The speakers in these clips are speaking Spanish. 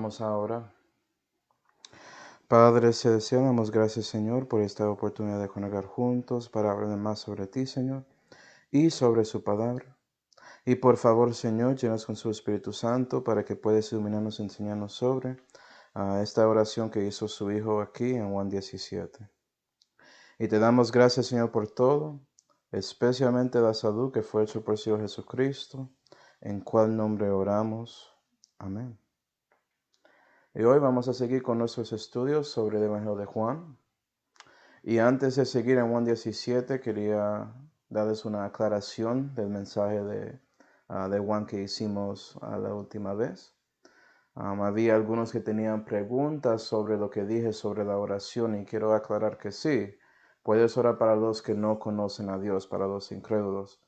Vamos ahora. Padre celestial, damos gracias, Señor, por esta oportunidad de congregar juntos para hablar más sobre ti, Señor, y sobre su palabra. Y por favor, Señor, llenos con su Espíritu Santo para que puedas iluminarnos y enseñarnos sobre esta oración que hizo su Hijo aquí en Juan 17. Y te damos gracias, Señor, por todo, especialmente la salud que fue hecho por el Señor Jesucristo, en cual nombre oramos. Amén. Y hoy vamos a seguir con nuestros estudios sobre el Evangelio de Juan. Y antes de seguir en Juan 17, quería darles una aclaración del mensaje de Juan que hicimos la última vez. Había algunos que tenían preguntas sobre lo que dije sobre la oración y quiero aclarar que sí, puedes orar para los que no conocen a Dios, para los incrédulos.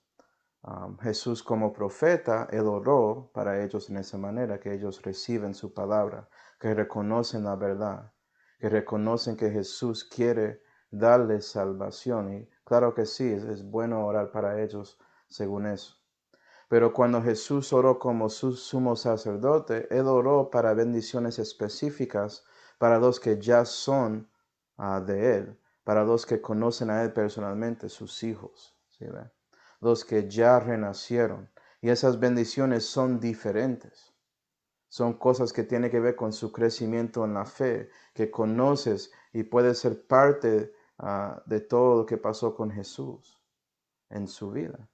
Jesús como profeta, Él oró para ellos en esa manera, que ellos reciben su palabra, que reconocen la verdad, que reconocen que Jesús quiere darles salvación. Y claro que sí, es bueno orar para ellos según eso. Pero cuando Jesús oró como su sumo sacerdote, Él oró para bendiciones específicas para los que ya son de Él, para los que conocen a Él personalmente, sus hijos, ¿sí ve? Los que ya renacieron. Y esas bendiciones son diferentes. Son cosas que tienen que ver con su crecimiento en la fe, que conoces y puedes ser parte de todo lo que pasó con Jesús en su vida.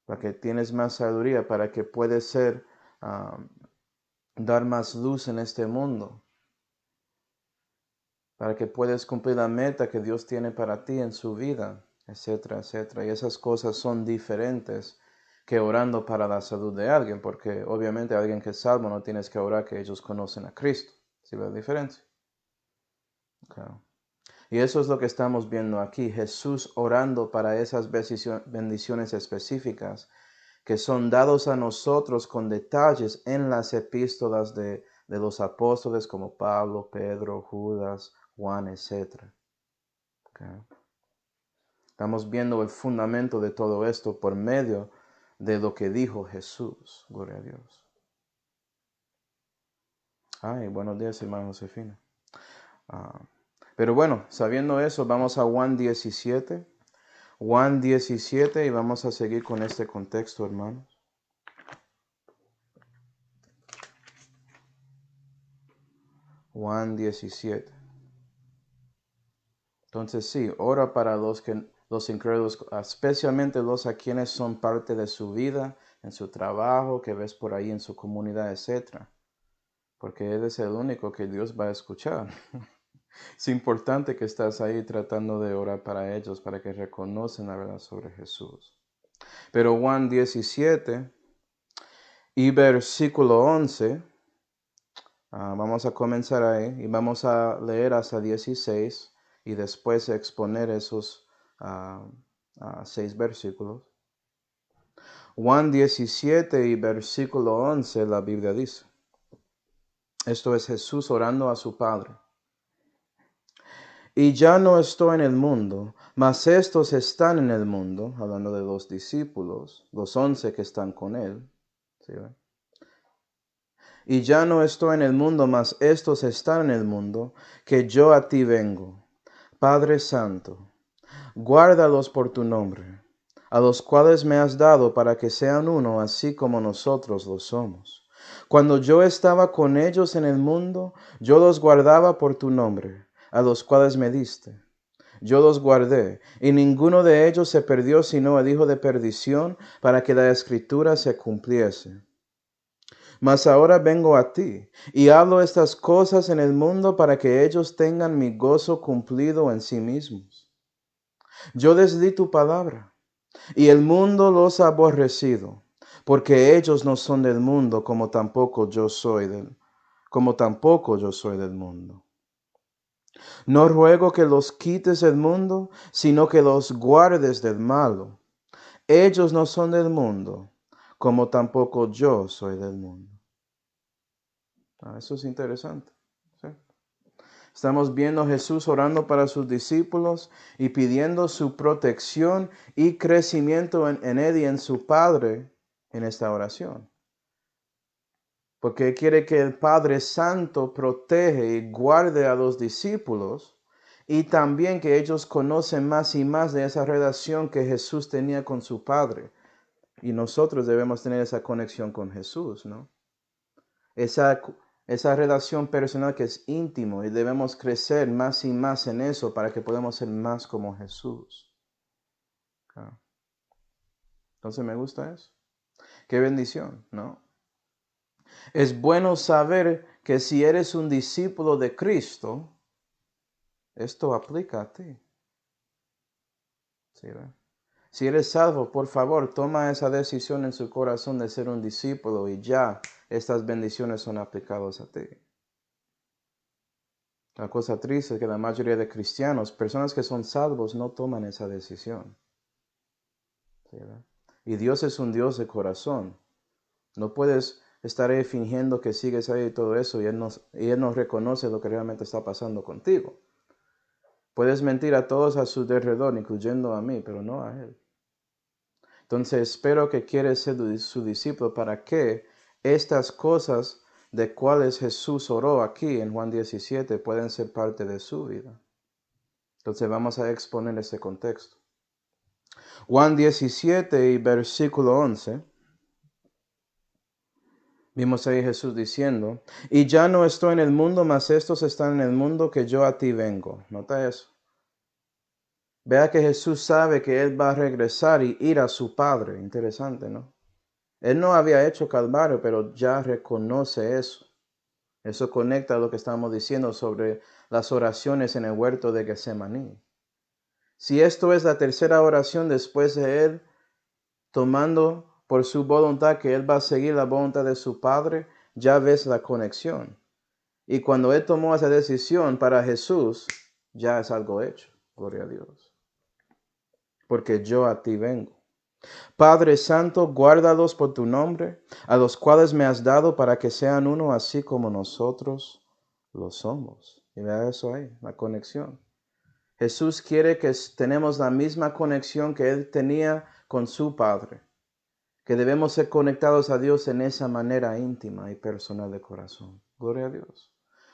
Para que tienes más sabiduría, para que puedes dar más luz en este mundo, para que puedas cumplir la meta que Dios tiene para ti en su vida, etcétera, etcétera. Y esas cosas son diferentes que orando para la salud de alguien, porque obviamente alguien que es salvo no tienes que orar que ellos conocen a Cristo. ¿Sí ves la diferencia? Okay. Y eso es lo que estamos viendo aquí, Jesús orando para esas bendiciones específicas que son dados a nosotros con detalles en las epístolas de los apóstoles como Pablo, Pedro, Judas, Juan, etc. Okay. Estamos viendo el fundamento de todo esto por medio de lo que dijo Jesús. Gloria a Dios. Ay, buenos días, hermano Josefina. Pero bueno, sabiendo eso, vamos a Juan 17. Juan 17 y vamos a seguir con este contexto, hermanos. Juan 17. Entonces sí, ora para los incrédulos, especialmente los a quienes son parte de su vida, en su trabajo, que ves por ahí en su comunidad, etc. Porque Él es el único que Dios va a escuchar. Es importante que estás ahí tratando de orar para ellos, para que reconocen la verdad sobre Jesús. Pero Juan 17 y versículo 11, vamos a comenzar ahí y vamos a leer hasta 16 y después exponer esos 6 versículos. Juan 17 y versículo 11, la Biblia dice, esto es Jesús orando a su Padre. Y ya no estoy en el mundo, mas estos están en el mundo, hablando de los discípulos, los 11 que están con él. ¿Sí ven? Y ya no estoy en el mundo, mas estos están en el mundo, que yo a ti vengo. Padre Santo, guárdalos por tu nombre, a los cuales me has dado para que sean uno, así como nosotros lo somos. Cuando yo estaba con ellos en el mundo, yo los guardaba por tu nombre, a los cuales me diste. Yo los guardé, y ninguno de ellos se perdió, sino el hijo de perdición, para que la escritura se cumpliese. Mas ahora vengo a ti, y hablo estas cosas en el mundo para que ellos tengan mi gozo cumplido en sí mismos. Yo les di tu palabra, y el mundo los ha aborrecido, porque ellos no son del mundo, como tampoco yo soy del mundo. No ruego que los quites del mundo, sino que los guardes del malo. Ellos no son del mundo, como tampoco yo soy del mundo. Eso es interesante. ¿Sí? Estamos viendo a Jesús orando para sus discípulos y pidiendo su protección y crecimiento en Él y en su Padre en esta oración. Porque quiere que el Padre Santo protege y guarde a los discípulos y también que ellos conocen más y más de esa relación que Jesús tenía con su Padre. Y nosotros debemos tener esa conexión con Jesús, ¿no? Esa, esa relación personal que es íntimo y debemos crecer más y más en eso para que podamos ser más como Jesús. Entonces me gusta eso. Qué bendición, ¿no? Es bueno saber que si eres un discípulo de Cristo, esto aplica a ti. ¿Sí, verdad? Si eres salvo, por favor, toma esa decisión en su corazón de ser un discípulo y ya estas bendiciones son aplicadas a ti. La cosa triste es que la mayoría de cristianos, personas que son salvos, no toman esa decisión. ¿Sí, verdad? Y Dios es un Dios de corazón. No puedes estar ahí fingiendo que sigues ahí y todo eso y Él no reconoce lo que realmente está pasando contigo. Puedes mentir a todos a su alrededor, incluyendo a mí, pero no a Él. Entonces espero que quieres ser su discípulo para que estas cosas de cuales Jesús oró aquí en Juan 17 puedan ser parte de su vida. Entonces vamos a exponer ese contexto. Juan 17 y versículo 11. Vimos ahí Jesús diciendo, y ya no estoy en el mundo, mas estos están en el mundo, que yo a ti vengo. ¿Nota eso? Vea que Jesús sabe que Él va a regresar y ir a su Padre. Interesante, ¿no? Él no había hecho Calvario, pero ya reconoce eso. Eso conecta a lo que estamos diciendo sobre las oraciones en el huerto de Getsemaní. Si esto es la tercera oración después de Él tomando por su voluntad que Él va a seguir la voluntad de su Padre, ya ves la conexión. Y cuando Él tomó esa decisión para Jesús, ya es algo hecho. Gloria a Dios. Porque yo a ti vengo. Padre Santo, guárdalos por tu nombre, a los cuales me has dado para que sean uno así como nosotros lo somos. Y vea eso ahí, la conexión. Jesús quiere que tenemos la misma conexión que Él tenía con su Padre. Que debemos ser conectados a Dios en esa manera íntima y personal de corazón. Gloria a Dios.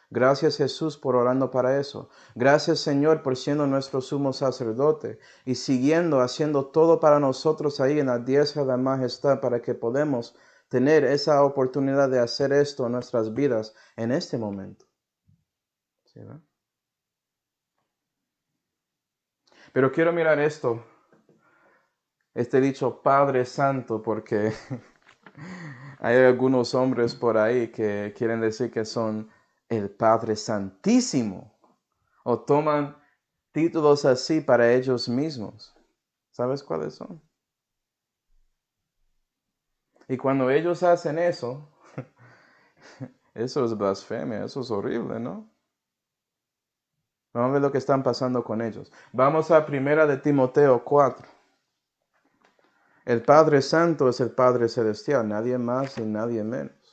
Gracias Jesús por orando para eso. Gracias Señor por siendo nuestro sumo sacerdote y siguiendo, haciendo todo para nosotros ahí en la diestra de la majestad para que podamos tener esa oportunidad de hacer esto en nuestras vidas en este momento. ¿Sí, ¿verdad? Pero quiero mirar esto, este dicho Padre Santo, porque hay algunos hombres por ahí que quieren decir que son el Padre Santísimo o toman títulos así para ellos mismos. ¿Sabes cuáles son? Y cuando ellos hacen eso, eso es blasfemia, eso es horrible, ¿no? Vamos a ver lo que están pasando con ellos. Vamos a 1 de Timoteo 4. El Padre Santo es el Padre Celestial, nadie más y nadie menos.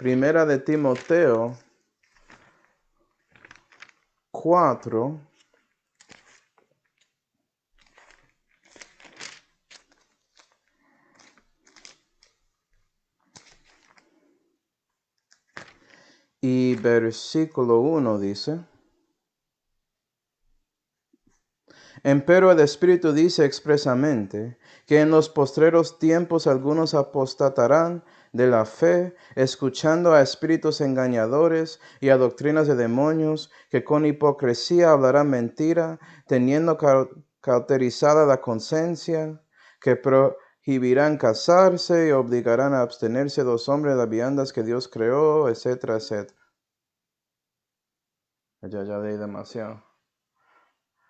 1 de Timoteo 4. Y versículo 1 dice, empero el Espíritu dice expresamente que en los postreros tiempos algunos apostatarán de la fe, escuchando a espíritus engañadores y a doctrinas de demonios, que con hipocresía hablarán mentira, teniendo cauterizada la conciencia, que prohibirán casarse y obligarán a abstenerse los hombres de las viandas que Dios creó, etcétera, etcétera. Ya leí demasiado.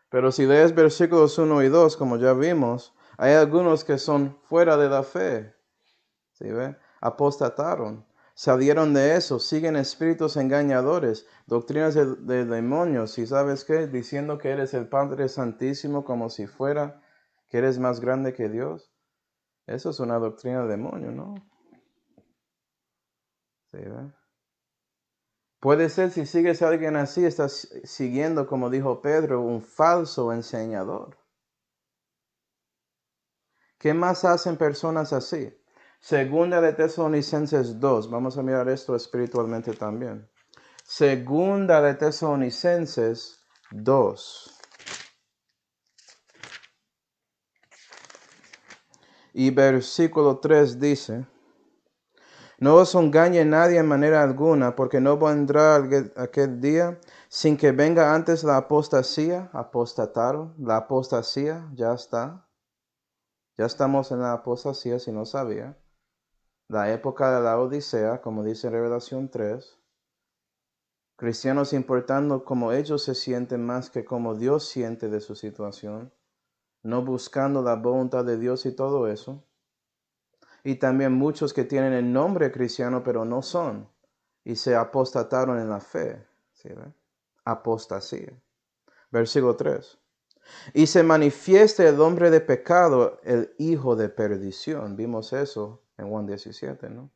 Pero si lees versículos 1 y 2, como ya vimos, hay algunos que son fuera de la fe. ¿Sí ve? Apostataron, salieron de eso, siguen espíritus engañadores, doctrinas de demonios, y ¿sabes qué? Diciendo que eres el Padre Santísimo como si fuera que eres más grande que Dios. Eso es una doctrina de demonio, ¿no? ¿Sí ve? Puede ser, si sigues a alguien así, estás siguiendo, como dijo Pedro, un falso enseñador. ¿Qué más hacen personas así? Segunda de Tesalonicenses 2. Vamos a mirar esto espiritualmente también. Segunda de Tesalonicenses 2. Y versículo 3 dice: no os engañe nadie en manera alguna, porque no vendrá aquel día sin que venga antes la apostasía. Apostataron, la apostasía ya está. Ya estamos en la apostasía, si no sabía. La época de la Odisea, como dice en Revelación 3. Cristianos importando cómo ellos se sienten más que cómo Dios siente de su situación. No buscando la voluntad de Dios y todo eso. Y también muchos que tienen el nombre cristiano, pero no son. Y se apostataron en la fe. ¿Sí, ve? Apostasía. Versículo 3. Y se manifiesta el hombre de pecado, el hijo de perdición. Vimos eso en Juan 17, ¿no?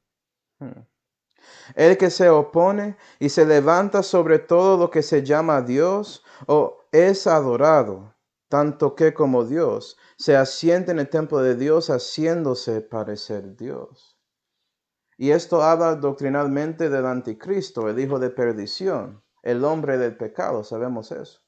El que se opone y se levanta sobre todo lo que se llama Dios o es adorado, tanto que como Dios se asienta en el templo de Dios haciéndose parecer Dios. Y esto habla doctrinalmente del anticristo, el hijo de perdición, el hombre del pecado, sabemos eso.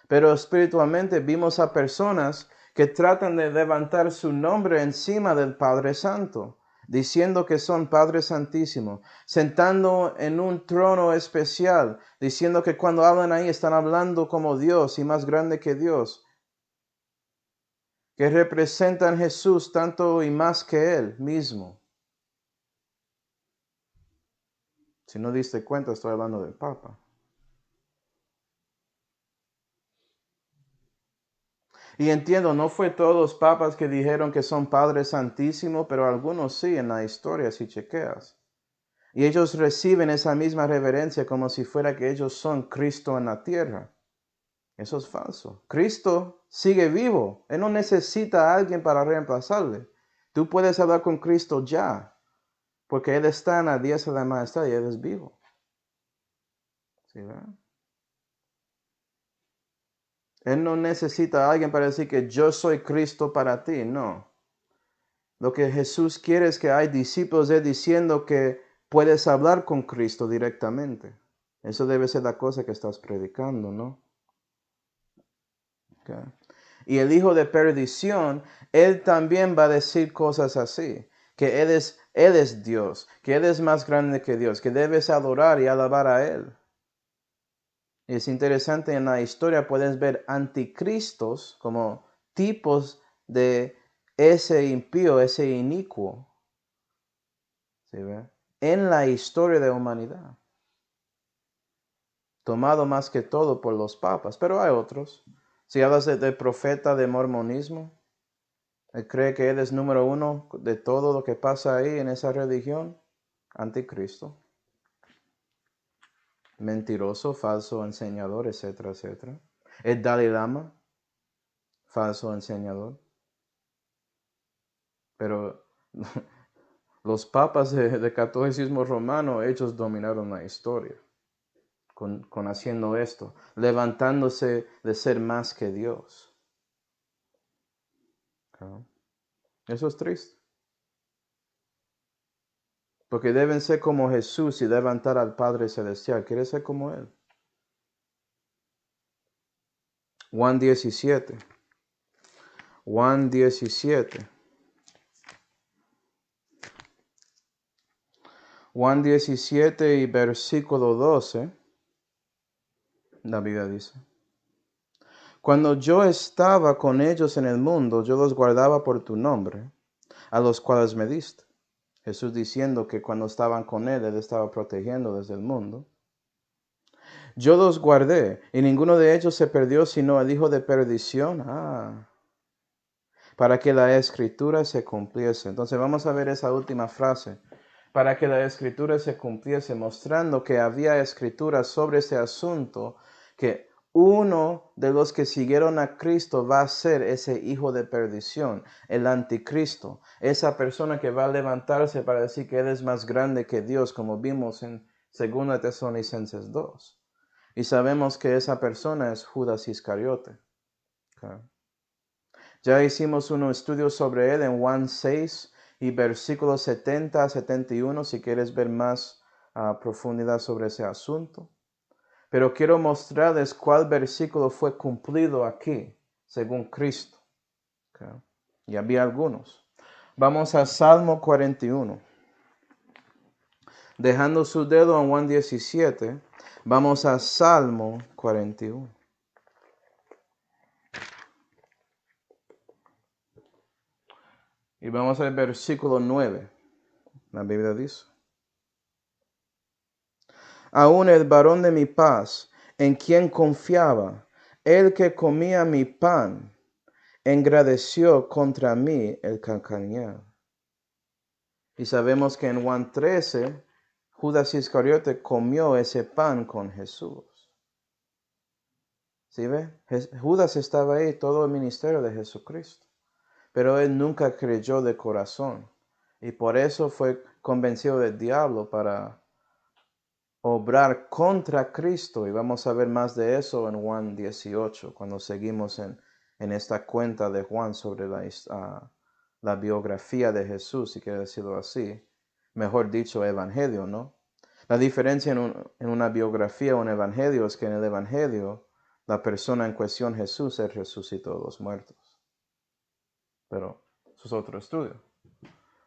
Pero espiritualmente vimos a personas que tratan de levantar su nombre encima del Padre Santo, diciendo que son Padre Santísimo, sentando en un trono especial, diciendo que cuando hablan ahí están hablando como Dios y más grande que Dios, que representan a Jesús tanto y más que Él mismo. Si no diste cuenta, estoy hablando del Papa. Y entiendo, no fue todos los papas que dijeron que son Padre Santísimo, pero algunos sí en la historia, si chequeas. Y ellos reciben esa misma reverencia como si fuera que ellos son Cristo en la tierra. Eso es falso. Cristo sigue vivo. Él no necesita a alguien para reemplazarle. Tú puedes hablar con Cristo ya, porque Él está en la diestra de la majestad y Él es vivo. ¿Sí, verdad? Él no necesita a alguien para decir que yo soy Cristo para ti, no. Lo que Jesús quiere es que hay discípulos de él diciendo que puedes hablar con Cristo directamente. Eso debe ser la cosa que estás predicando, ¿no? Okay. Y el hijo de perdición, él también va a decir cosas así. Que él es Dios, que Él es más grande que Dios, que debes adorar y alabar a Él. Y es interesante, en la historia puedes ver anticristos como tipos de ese impío, ese inicuo. ¿Sí ve? En la historia de la humanidad. Tomado más que todo por los papas, pero hay otros. Si hablas del profeta de mormonismo, él cree que él es número uno de todo lo que pasa ahí en esa religión. Anticristo. Mentiroso, falso enseñador, etcétera, etcétera. El Dalai Lama, falso enseñador. Pero los papas de catolicismo romano, ellos dominaron la historia con haciendo esto, levantándose de ser más que Dios. Okay. Eso es triste. Porque deben ser como Jesús y levantar al Padre Celestial. ¿Quieres ser como Él? Juan 17. Juan 17. Juan 17 y versículo 12. La Biblia dice: cuando yo estaba con ellos en el mundo, yo los guardaba por tu nombre, a los cuales me diste. Jesús diciendo que cuando estaban con Él, Él estaba protegiendo desde el mundo. Yo los guardé, y ninguno de ellos se perdió, sino el hijo de perdición. Para que la escritura se cumpliese. Entonces vamos a ver esa última frase. Para que la escritura se cumpliese, mostrando que había escritura sobre ese asunto, que uno de los que siguieron a Cristo va a ser ese hijo de perdición, el anticristo, esa persona que va a levantarse para decir que Él es más grande que Dios, como vimos en 2 Tesalonicenses 2. Y sabemos que esa persona es Judas Iscariote. Okay. Ya hicimos un estudio sobre él en Juan 6, y versículos 70 a 71, si quieres ver más profundidad sobre ese asunto. Pero quiero mostrarles cuál versículo fue cumplido aquí, según Cristo. Okay. Y había algunos. Vamos a Salmo 41. Dejando su dedo en Juan 17, vamos a Salmo 41. Y vamos al versículo 9. La Biblia dice: Aún el varón de mi paz, en quien confiaba, el que comía mi pan, engrandeció contra mí el calcañar. Y sabemos que en Juan 13, Judas Iscariote comió ese pan con Jesús. ¿Sí ve? Judas estaba ahí, todo el ministerio de Jesucristo. Pero él nunca creyó de corazón. Y por eso fue convencido del diablo para obrar contra Cristo. Y vamos a ver más de eso en Juan 18, cuando seguimos en esta cuenta de Juan sobre la biografía de Jesús, si quiere decirlo así. Mejor dicho, evangelio, ¿no? La diferencia en una biografía o un evangelio es que en el evangelio la persona en cuestión, Jesús, él resucitó de los muertos. Pero eso es otro estudio.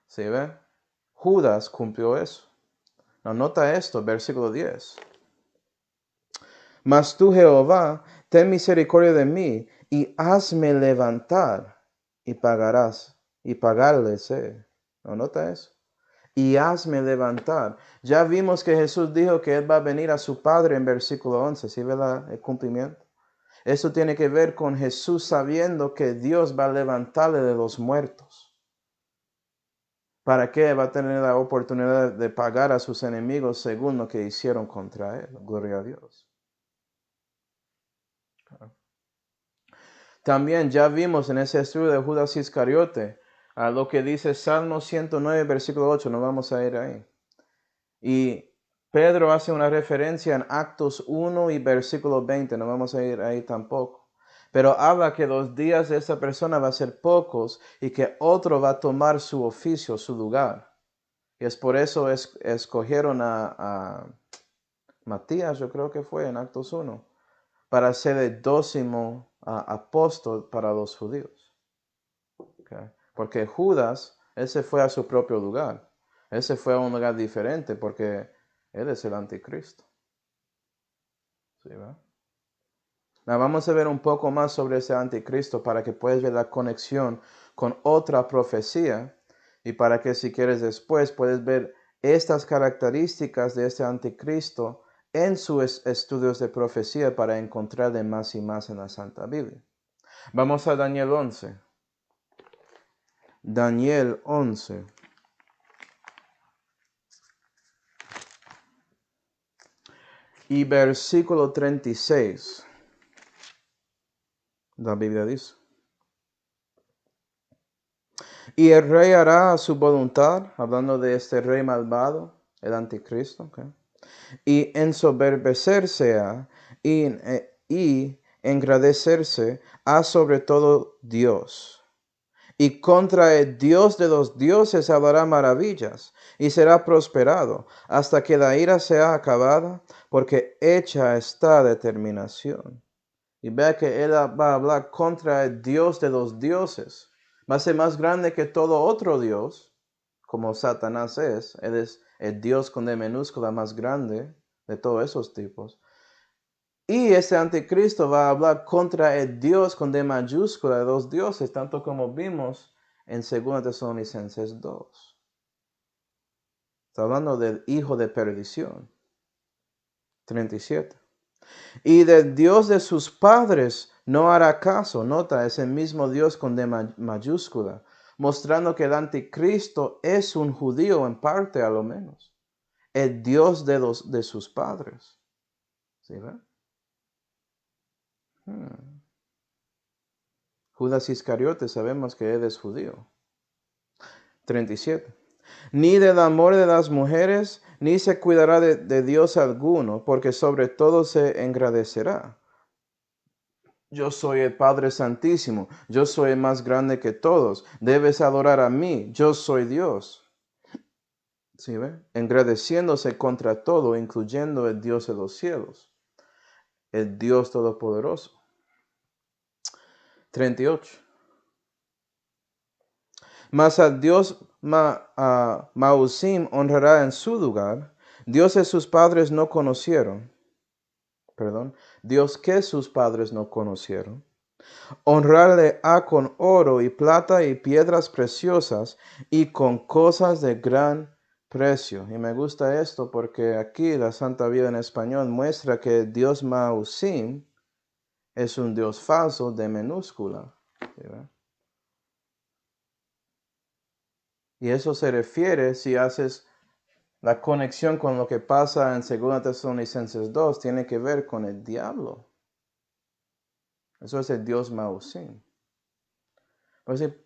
¿Sí ve? Judas cumplió eso. Nota esto, versículo 10. Mas tú, Jehová, ten misericordia de mí, y hazme levantar, y pagarás, y pagarles. Nota eso. Y hazme levantar. Ya vimos que Jesús dijo que Él va a venir a su Padre en versículo 11. ¿Sí ve el cumplimiento? Eso tiene que ver con Jesús sabiendo que Dios va a levantarle de los muertos. ¿Para qué? Va a tener la oportunidad de pagar a sus enemigos según lo que hicieron contra Él. Gloria a Dios. También ya vimos en ese estudio de Judas Iscariote a lo que dice Salmo 109, versículo 8. No vamos a ir ahí. Y Pedro hace una referencia en Actos 1 y versículo 20. No vamos a ir ahí tampoco. Pero habla que los días de esa persona va a ser pocos y que otro va a tomar su oficio, su lugar. Y es por eso escogieron a Matías, yo creo que fue en Actos 1, para ser el 12º apóstol para los judíos. Okay. Porque Judas, él se fue a su propio lugar. Él se fue a un lugar diferente porque él es el anticristo. ¿Sí, ¿verdad? Ahora vamos a ver un poco más sobre ese anticristo para que puedas ver la conexión con otra profecía y para que si quieres después puedes ver estas características de este anticristo en sus estudios de profecía para encontrarle más y más en la Santa Biblia. Vamos a Daniel 11. Daniel 11. Y versículo 36. La Biblia dice: Y el rey hará su voluntad, hablando de este rey malvado, el anticristo, ¿okay? Y ensoberbecerse y engrandecerse a sobre todo Dios. Y contra el Dios de los dioses hablará maravillas, y será prosperado, hasta que la ira sea acabada, porque hecha está determinación. Y vea que él va a hablar contra el Dios de los dioses. Va a ser más grande que todo otro Dios, como Satanás es. Él es el Dios con D minúscula más grande de todos esos tipos. Y este anticristo va a hablar contra el Dios con D mayúscula de los dioses, tanto como vimos en 2 Tesalonicenses 2. Está hablando del hijo de perdición. 37. Y del Dios de sus padres no hará caso. Nota, es el mismo Dios con D mayúscula, mostrando que el anticristo es un judío en parte a lo menos. El Dios de sus padres. ¿Sí ve? Judas Iscariote sabemos que él es judío. 37. Ni del amor de las mujeres, ni se cuidará de Dios alguno, porque sobre todo se engrandecerá. Yo soy el Padre Santísimo, yo soy el más grande que todos, debes adorar a mí, yo soy Dios. ¿Sí ve? Engrandeciéndose contra todo, incluyendo el Dios de los cielos, el Dios Todopoderoso. 38. Mas a Dios Mausim honrará en su lugar, dioses sus padres no conocieron. Dios que sus padres no conocieron. Honrarle ha con oro y plata y piedras preciosas y con cosas de gran precio. Y me gusta esto porque aquí la Santa Biblia en español muestra que Dios Mausim es un Dios falso de minúscula. ¿Verdad? Y eso se refiere, si haces la conexión con lo que pasa en 2 Tesalonicenses 2, tiene que ver con el diablo. Eso es el Dios Mausim.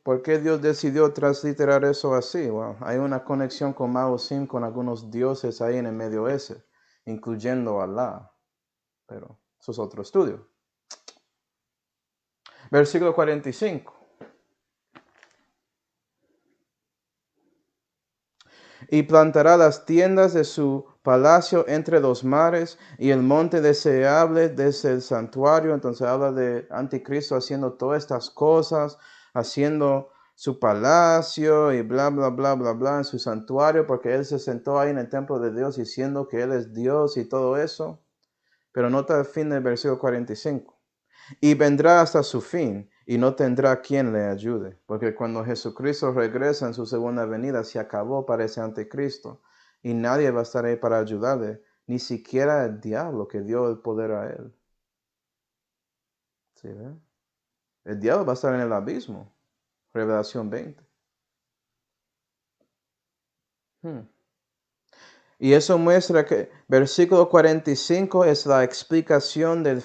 ¿Por qué Dios decidió transliterar eso así? Bueno, hay una conexión con Mausim, con algunos dioses ahí en el medio ese, incluyendo Alá. Pero eso es otro estudio. Versículo 45. Y plantará las tiendas de su palacio entre los mares y el monte deseable desde el santuario. Entonces habla de Anticristo haciendo todas estas cosas, haciendo su palacio y bla, bla, bla, bla, bla en su santuario, porque él se sentó ahí en el templo de Dios diciendo que él es Dios y todo eso. Pero nota el fin del versículo 45. Y vendrá hasta su fin, y no tendrá quien le ayude. Porque cuando Jesucristo regresa en su segunda venida, se acabó para ese anticristo. Y nadie va a estar ahí para ayudarle, ni siquiera el diablo que dio el poder a él. ¿Sí, ve? El diablo va a estar en el abismo. Revelación 20. Y eso muestra que versículo 45 es la explicación de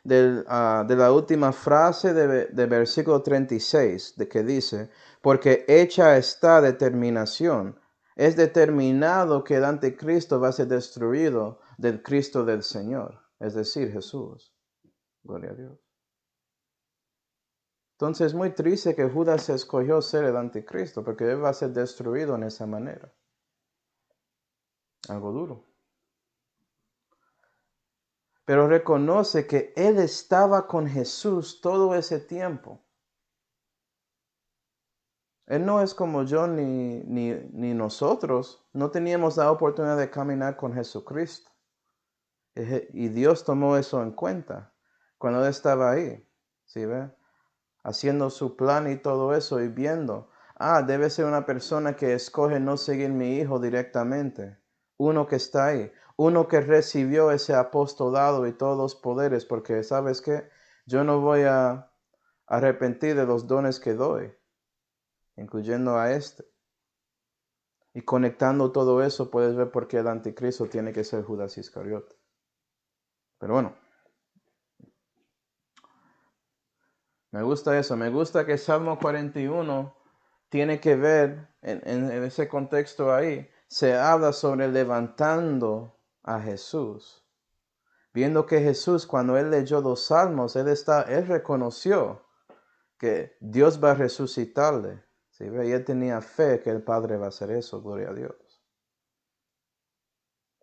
la última frase de versículo 36, de que dice, porque hecha está determinación. Es determinado que el anticristo va a ser destruido del Cristo del Señor, es decir, Jesús. Gloria a Dios. Entonces es muy triste que Judas escogió ser el anticristo, porque él va a ser destruido en esa manera. Algo duro. Pero reconoce que él estaba con Jesús todo ese tiempo. Él no es como yo ni nosotros. No teníamos la oportunidad de caminar con Jesucristo. Y Dios tomó eso en cuenta cuando él estaba ahí. ¿Sí ve? Haciendo su plan y todo eso y viendo. Debe ser una persona que escoge no seguir mi hijo directamente. Uno que está ahí. Uno que recibió ese apostolado y todos los poderes. Porque, ¿sabes qué? Yo no voy a arrepentir de los dones que doy, incluyendo a este. Y conectando todo eso, puedes ver por qué el anticristo tiene que ser Judas Iscariote. Pero bueno, me gusta eso. Me gusta que Salmo 41 tiene que ver, en ese contexto ahí, se habla sobre levantando a Jesús. Viendo que Jesús, cuando él leyó los salmos, él reconoció que Dios va a resucitarle. ¿Sí? Y él tenía fe que el Padre va a hacer eso, gloria a Dios.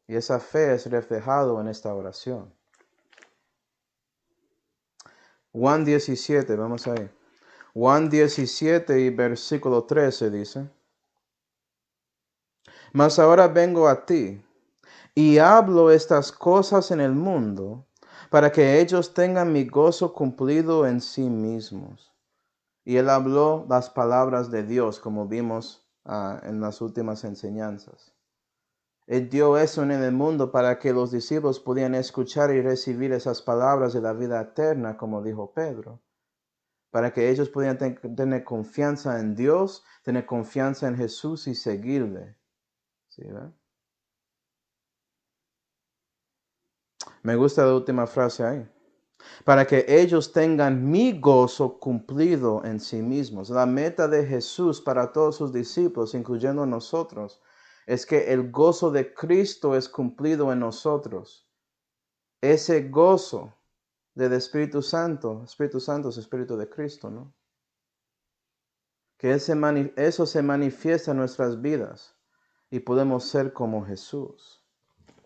Y esa fe es reflejado en esta oración. Juan 17, vamos ahí. Juan 17 y versículo 13 dice, mas ahora vengo a ti, y hablo estas cosas en el mundo, para que ellos tengan mi gozo cumplido en sí mismos. Y él habló las palabras de Dios, como vimos en las últimas enseñanzas. Él dio eso en el mundo para que los discípulos pudieran escuchar y recibir esas palabras de la vida eterna, como dijo Pedro. Para que ellos pudieran tener confianza en Dios, tener confianza en Jesús y seguirle. ¿Sí, ¿verdad? Me gusta la última frase ahí. Para que ellos tengan mi gozo cumplido en sí mismos. La meta de Jesús para todos sus discípulos, incluyendo nosotros, es que el gozo de Cristo es cumplido en nosotros. Ese gozo del Espíritu Santo. Espíritu Santo es Espíritu de Cristo, ¿no? Que eso se manifiesta en nuestras vidas y podemos ser como Jesús.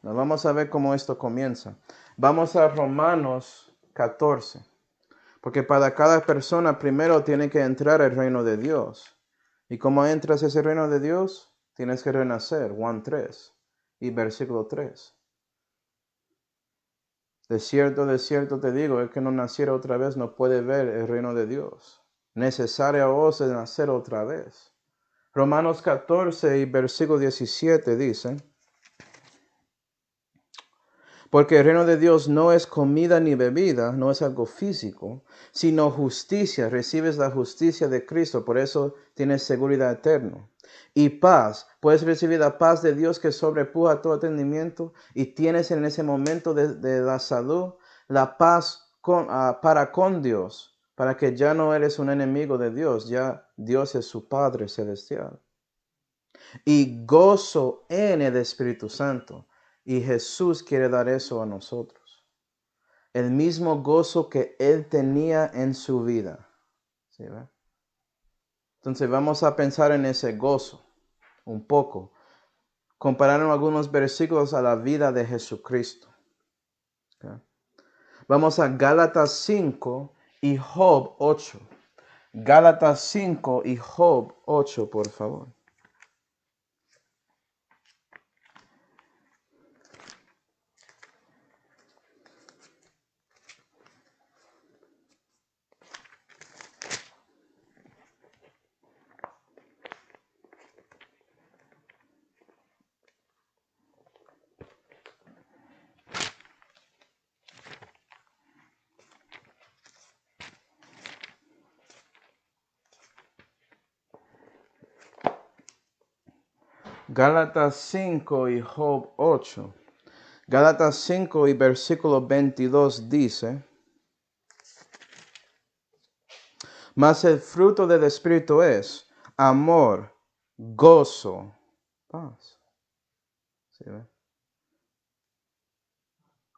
Nos vamos a ver cómo esto comienza. Vamos a Romanos 14. Porque para cada persona primero tiene que entrar al reino de Dios. ¿Y cómo entras a ese reino de Dios? Tienes que renacer. Juan 3 y versículo 3. De cierto te digo, el que no naciera otra vez no puede ver el reino de Dios. Necesario os es nacer otra vez. Romanos 14 y versículo 17 dice: porque el reino de Dios no es comida ni bebida, no es algo físico, sino justicia. Recibes la justicia de Cristo, por eso tienes seguridad eterna. Y paz, puedes recibir la paz de Dios que sobrepuja todo entendimiento y tienes en ese momento de la salud la paz para con Dios, para que ya no eres un enemigo de Dios, ya Dios es su Padre celestial. Y gozo en el Espíritu Santo. Y Jesús quiere dar eso a nosotros. El mismo gozo que Él tenía en su vida. ¿Sí, ve? Entonces vamos a pensar en ese gozo un poco. Compararon algunos versículos a la vida de Jesucristo. ¿Okay? Vamos a Gálatas 5 y Job 8. Gálatas 5 y Job 8, por favor. Gálatas 5 y Job 8. Gálatas 5 y versículo 22 dice: mas el fruto del Espíritu es amor, gozo, paz. ¿Sí, ve?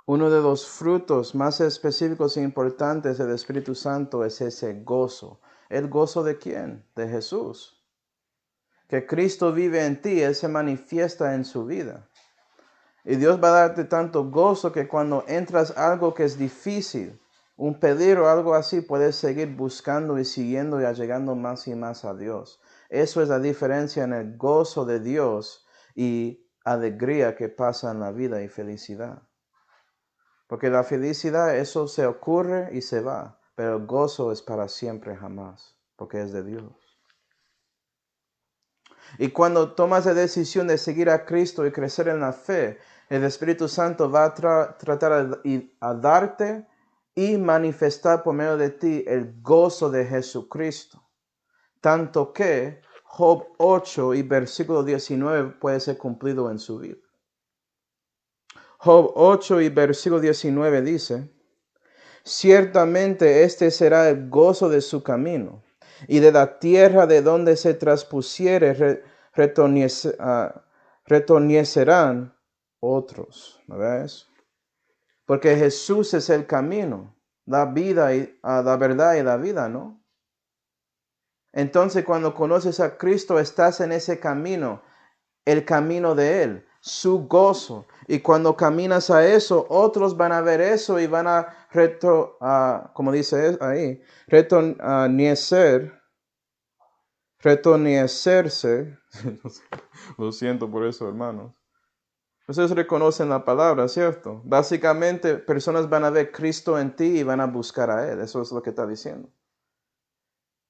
Uno de los frutos más específicos e importantes del Espíritu Santo es ese gozo. ¿El gozo de quién? De Jesús. Que Cristo vive en ti, Él se manifiesta en su vida. Y Dios va a darte tanto gozo que cuando entras algo que es difícil, un peligro o algo así, puedes seguir buscando y siguiendo y llegando más y más a Dios. Eso es la diferencia en el gozo de Dios y alegría que pasa en la vida y felicidad. Porque la felicidad, eso se ocurre y se va, pero el gozo es para siempre jamás, porque es de Dios. Y cuando tomas la decisión de seguir a Cristo y crecer en la fe, el Espíritu Santo va a tratar a darte y manifestar por medio de ti el gozo de Jesucristo. Tanto que Job 8 y versículo 19 puede ser cumplido en su vida. Job 8 y versículo 19 dice: ciertamente este será el gozo de su camino, y de la tierra de donde se traspusiere retornecerán otros. ¿No ves? Porque Jesús es el camino, la vida y la verdad y la vida, ¿no? Entonces cuando conoces a Cristo estás en ese camino, el camino de Él, su gozo. Y cuando caminas a eso, otros van a ver eso y van a como dice ahí, retornecerse. Lo siento por eso, hermanos. Ustedes reconocen la palabra, ¿cierto? Básicamente, personas van a ver Cristo en ti y van a buscar a Él. Eso es lo que está diciendo.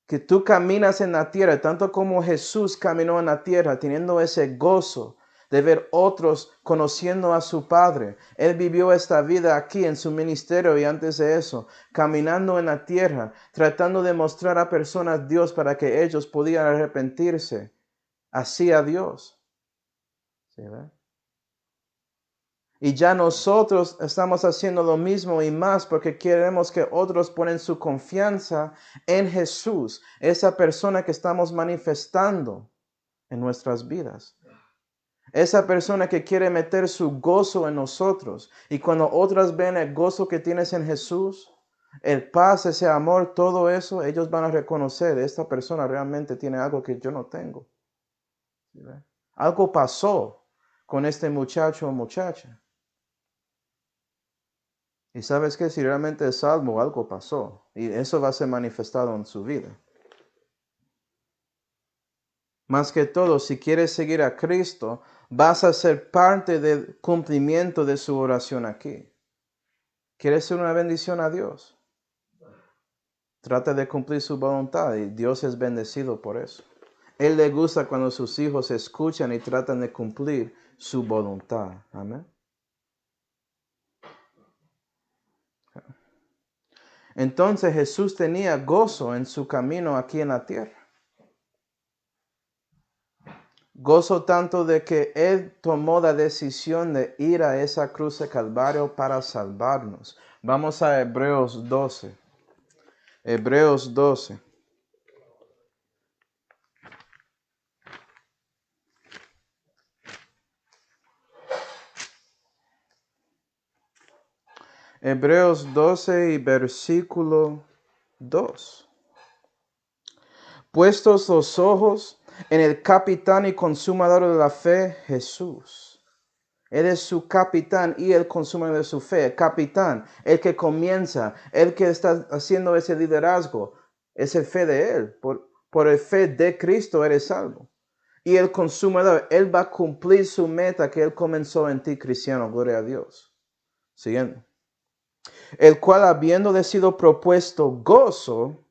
Que tú caminas en la tierra, tanto como Jesús caminó en la tierra, teniendo ese gozo de ver otros conociendo a su Padre. Él vivió esta vida aquí en su ministerio y antes de eso, caminando en la tierra, tratando de mostrar a personas Dios para que ellos pudieran arrepentirse. Así a Dios. ¿Sí, ve? Y ya nosotros estamos haciendo lo mismo y más porque queremos que otros ponen su confianza en Jesús, esa persona que estamos manifestando en nuestras vidas. Esa persona que quiere meter su gozo en nosotros. Y cuando otras ven el gozo que tienes en Jesús, el paz, ese amor, todo eso, ellos van a reconocer, esta persona realmente tiene algo que yo no tengo. ¿Sí ve? Algo pasó con este muchacho o muchacha. Y sabes que si realmente es salvo, algo pasó. Y eso va a ser manifestado en su vida. Más que todo, si quieres seguir a Cristo, vas a ser parte del cumplimiento de su oración aquí. ¿Quieres ser una bendición a Dios? Trata de cumplir su voluntad y Dios es bendecido por eso. Él le gusta cuando sus hijos escuchan y tratan de cumplir su voluntad. Amén. Entonces Jesús tenía gozo en su camino aquí en la tierra. Gozo tanto de que Él tomó la decisión de ir a esa cruz de Calvario para salvarnos. Vamos a Hebreos 12. Hebreos 12. Hebreos 12 y versículo 2. Puestos los ojos en el capitán y consumador de la fe, Jesús. Él es su capitán y el consumador de su fe. Capitán, el que comienza, el que está haciendo ese liderazgo, es el fe de Él. Por el fe de Cristo eres salvo. Y el consumador, Él va a cumplir su meta que Él comenzó en ti, cristiano. Gloria a Dios. Siguiendo. El cual, habiendo sido propuesto gozo,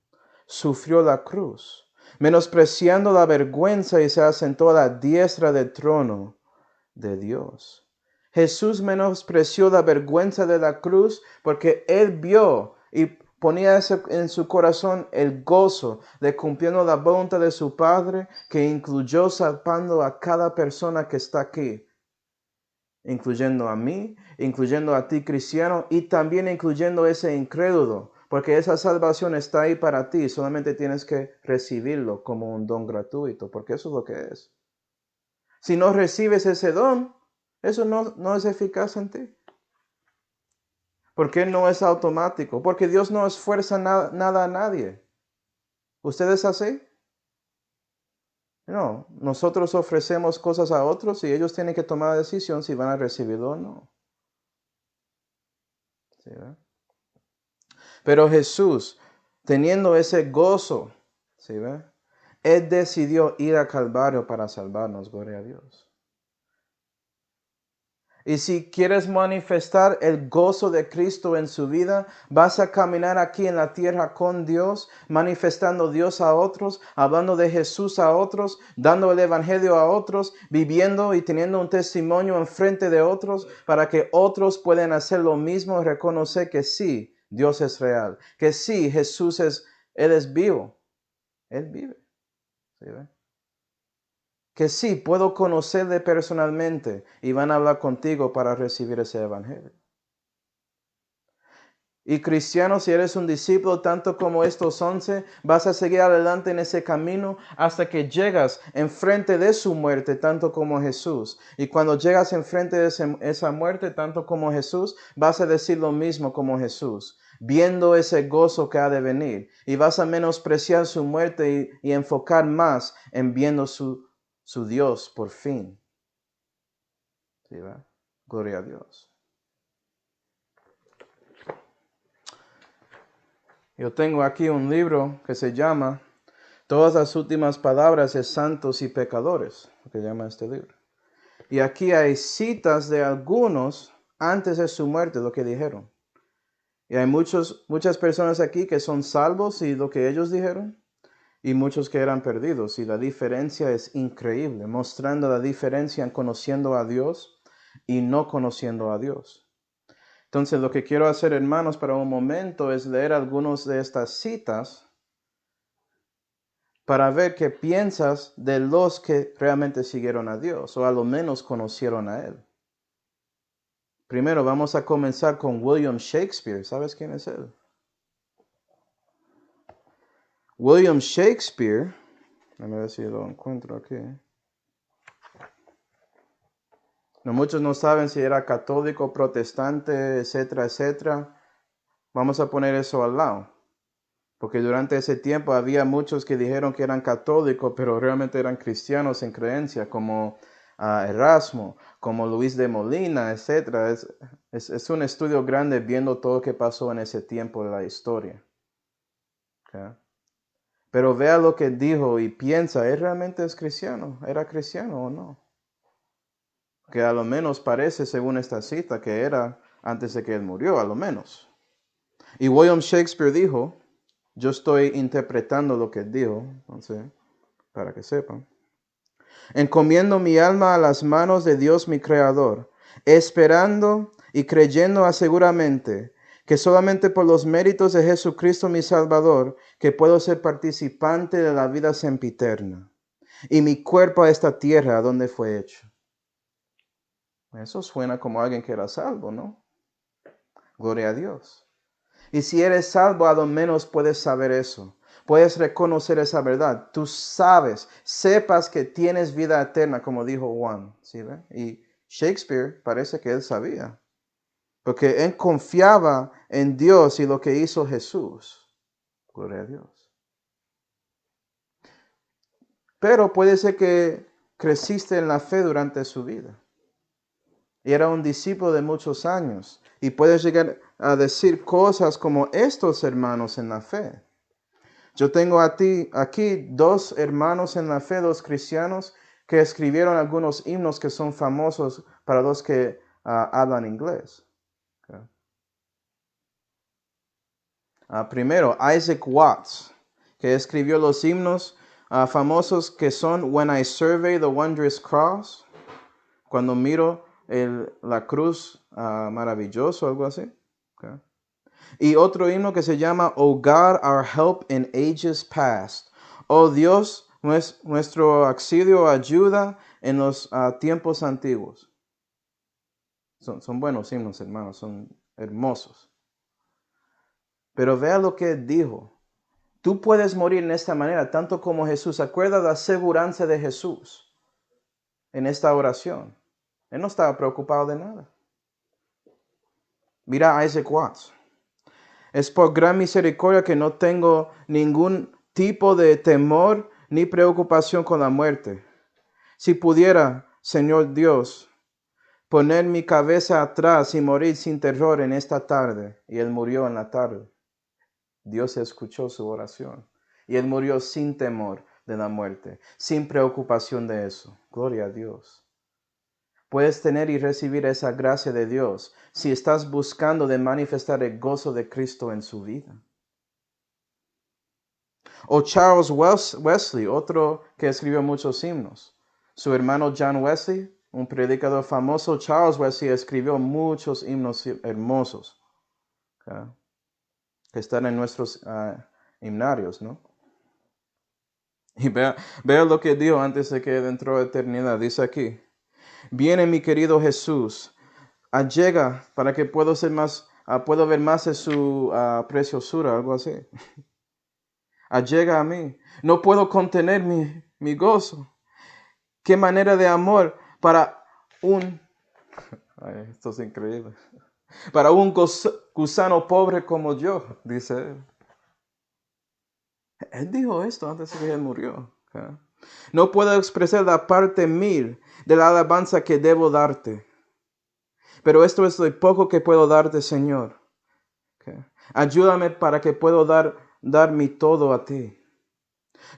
sufrió la cruz, menospreciando la vergüenza, y se asentó a la diestra del trono de Dios. Jesús menospreció la vergüenza de la cruz porque Él vio y ponía en su corazón el gozo de cumpliendo la voluntad de su Padre, que incluyó salvando a cada persona que está aquí, incluyendo a mí, incluyendo a ti, cristiano, y también incluyendo ese incrédulo, porque esa salvación está ahí para ti, solamente tienes que recibirlo como un don gratuito, porque eso es lo que es. Si no recibes ese don, eso no es eficaz en ti. Porque no es automático, porque Dios no esfuerza nada a nadie. ¿Usted es así? No, nosotros ofrecemos cosas a otros y ellos tienen que tomar la decisión si van a recibirlo o no. ¿Sí, verdad? Pero Jesús, teniendo ese gozo, ¿sí, verdad? Él decidió ir al Calvario para salvarnos, gloria a Dios. Y si quieres manifestar el gozo de Cristo en su vida, vas a caminar aquí en la tierra con Dios, manifestando Dios a otros, hablando de Jesús a otros, dando el evangelio a otros, viviendo y teniendo un testimonio en frente de otros para que otros puedan hacer lo mismo y reconocer que sí, Dios es real, que sí, Jesús Él es vivo, Él vive. ¿Sí, ve? Que sí, puedo conocerle personalmente y van a hablar contigo para recibir ese evangelio. Y cristiano, si eres un discípulo tanto como estos 11, vas a seguir adelante en ese camino hasta que llegas enfrente de su muerte, tanto como Jesús. Y cuando llegas enfrente de esa muerte, tanto como Jesús, vas a decir lo mismo como Jesús, viendo ese gozo que ha de venir. Y vas a menospreciar su muerte y enfocar más en viendo su Dios por fin. ¿Sí, va? Gloria a Dios. Yo tengo aquí un libro que se llama Todas las últimas palabras de santos y pecadores, lo que llama este libro. Y aquí hay citas de algunos antes de su muerte, lo que dijeron. Y hay muchas personas aquí que son salvos y lo que ellos dijeron, y muchos que eran perdidos. Y la diferencia es increíble, mostrando la diferencia en conociendo a Dios y no conociendo a Dios. Entonces, lo que quiero hacer, hermanos, para un momento es leer algunas de estas citas para ver qué piensas de los que realmente siguieron a Dios, o a lo menos conocieron a Él. Primero vamos a comenzar con William Shakespeare. ¿Sabes quién es él? William Shakespeare, a ver si lo encuentro aquí. No, muchos no saben si era católico, protestante, etcétera, etcétera. Vamos a poner eso al lado. Porque durante ese tiempo había muchos que dijeron que eran católicos, pero realmente eran cristianos en creencia, como Erasmo, como Luis de Molina, etc. Es un estudio grande viendo todo lo que pasó en ese tiempo de la historia. ¿Okay? Pero vea lo que dijo y piensa, ¿él realmente es cristiano? ¿Era cristiano o no? Que a lo menos parece, según esta cita, que era antes de que él murió, a lo menos. Y William Shakespeare dijo, yo estoy interpretando lo que dijo, entonces, para que sepan. Encomiendo mi alma a las manos de Dios mi Creador, esperando y creyendo aseguramente que solamente por los méritos de Jesucristo mi Salvador, que puedo ser participante de la vida sempiterna, y mi cuerpo a esta tierra donde fue hecho. Eso suena como alguien que era salvo, ¿no? Gloria a Dios. Y si eres salvo, a lo menos puedes saber eso. Puedes reconocer esa verdad. Tú sabes, sepas que tienes vida eterna, como dijo Juan. ¿Sí ve? Y Shakespeare parece que él sabía. Porque él confiaba en Dios y lo que hizo Jesús. Gloria a Dios. Pero puede ser que creciste en la fe durante su vida. Y era un discípulo de muchos años. Y puedes llegar a decir cosas como estos hermanos en la fe. Yo tengo aquí dos hermanos en la fe, dos cristianos, que escribieron algunos himnos que son famosos para los que hablan inglés. Okay. Primero, Isaac Watts, que escribió los himnos famosos que son When I Survey the Wondrous Cross, cuando miro la cruz maravilloso, algo así. Okay. Y otro himno que se llama Oh God, our help in ages past. Oh Dios, nuestro auxilio, ayuda en los tiempos antiguos. Son buenos himnos, hermanos, son hermosos. Pero vea lo que dijo. Tú puedes morir en esta manera, tanto como Jesús. Acuerda la aseguranza de Jesús en esta oración. Él no estaba preocupado de nada. Mira a Isaac Watts. Es por gran misericordia que no tengo ningún tipo de temor ni preocupación con la muerte. Si pudiera, Señor Dios, poner mi cabeza atrás y morir sin terror en esta tarde. Y él murió en la tarde. Dios escuchó su oración. Y él murió sin temor de la muerte, sin preocupación de eso. Gloria a Dios. Puedes tener y recibir esa gracia de Dios si estás buscando de manifestar el gozo de Cristo en su vida. O Charles Wesley, otro que escribió muchos himnos. Su hermano John Wesley, un predicador famoso, Charles Wesley escribió muchos himnos hermosos, ¿okay? Que están en nuestros himnarios, ¿no? Y vea lo que dijo antes de que entró a eternidad. Dice aquí, viene mi querido Jesús, allega para que puedo ver más de su preciosura, algo así. Allega a mí. No puedo contener mi gozo. Qué manera de amor para un... Ay, esto es increíble. Para un gusano pobre como yo, dice él. Él dijo esto antes de que él murió. ¿Okay? No puedo expresar la parte 1000 de la alabanza que debo darte. Pero esto es lo poco que puedo darte, Señor. ¿Okay? Ayúdame para que pueda dar mi todo a ti.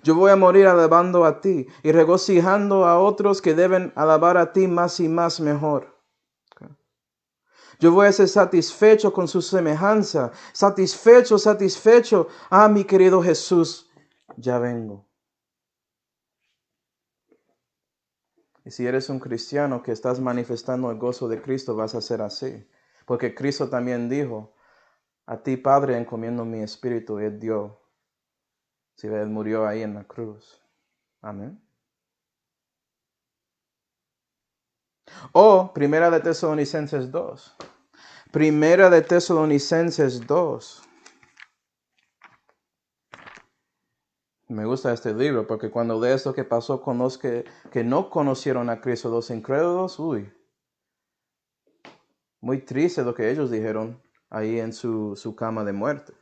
Yo voy a morir alabando a ti y regocijando a otros que deben alabar a ti más y más mejor. Okay. Yo voy a ser satisfecho con su semejanza. Satisfecho. Mi querido Jesús, ya vengo. Y si eres un cristiano que estás manifestando el gozo de Cristo, vas a ser así. Porque Cristo también dijo, a ti, Padre, encomiendo mi espíritu. Él dio. Si él murió ahí en la cruz. Amén. O Primera de Tesalonicenses 2. Primera de Tesalonicenses 2. Me gusta este libro porque cuando lees lo que pasó con los que no conocieron a Cristo, los incrédulos, Muy triste lo que ellos dijeron ahí en su cama de muerte.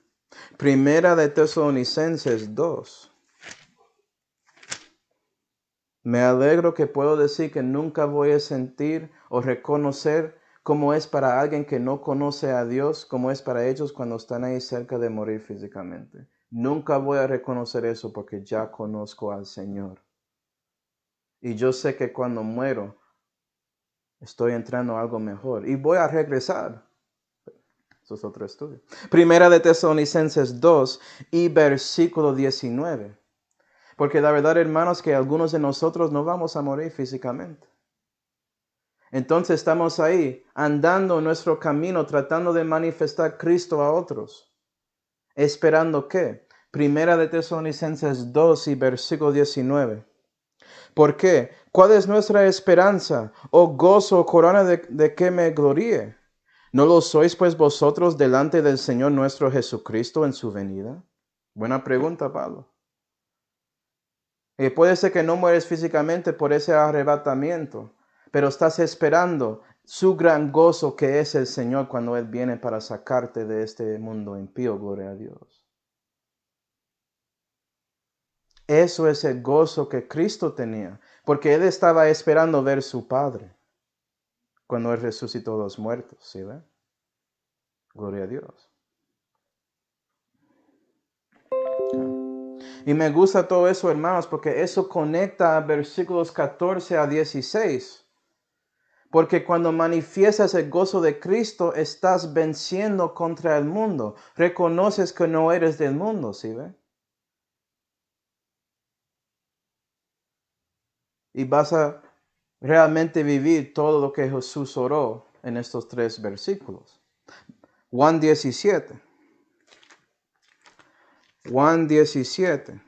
Primera de Tesalonicenses 2. Me alegro que puedo decir que nunca voy a sentir o reconocer cómo es para alguien que no conoce a Dios, cómo es para ellos cuando están ahí cerca de morir físicamente. Nunca voy a reconocer eso porque ya conozco al Señor. Y yo sé que cuando muero, estoy entrando a algo mejor. Y voy a regresar. Eso es otro estudio. Primera de Tesalonicenses 2 y versículo 19. Porque la verdad, hermanos, que algunos de nosotros no vamos a morir físicamente. Entonces estamos ahí, andando nuestro camino, tratando de manifestar Cristo a otros. ¿Esperando qué? Primera de Tesalonicenses 2 y versículo 19. ¿Por qué? ¿Cuál es nuestra esperanza, o gozo, o corona de que me gloríe? ¿No lo sois pues vosotros delante del Señor nuestro Jesucristo en su venida? Buena pregunta, Pablo. Puede ser que no mueres físicamente por ese arrebatamiento, pero estás esperando su gran gozo que es el Señor cuando Él viene para sacarte de este mundo impío, gloria a Dios. Eso es el gozo que Cristo tenía, porque Él estaba esperando ver su Padre cuando Él resucitó a los muertos, ¿sí ve? Gloria a Dios. Y me gusta todo eso, hermanos, porque eso conecta a versículos 14 a 16. Porque cuando manifiestas el gozo de Cristo, estás venciendo contra el mundo. Reconoces que no eres del mundo, ¿sí ve? Y vas a realmente vivir todo lo que Jesús oró en estos 3 versículos. Juan 17. Juan 17.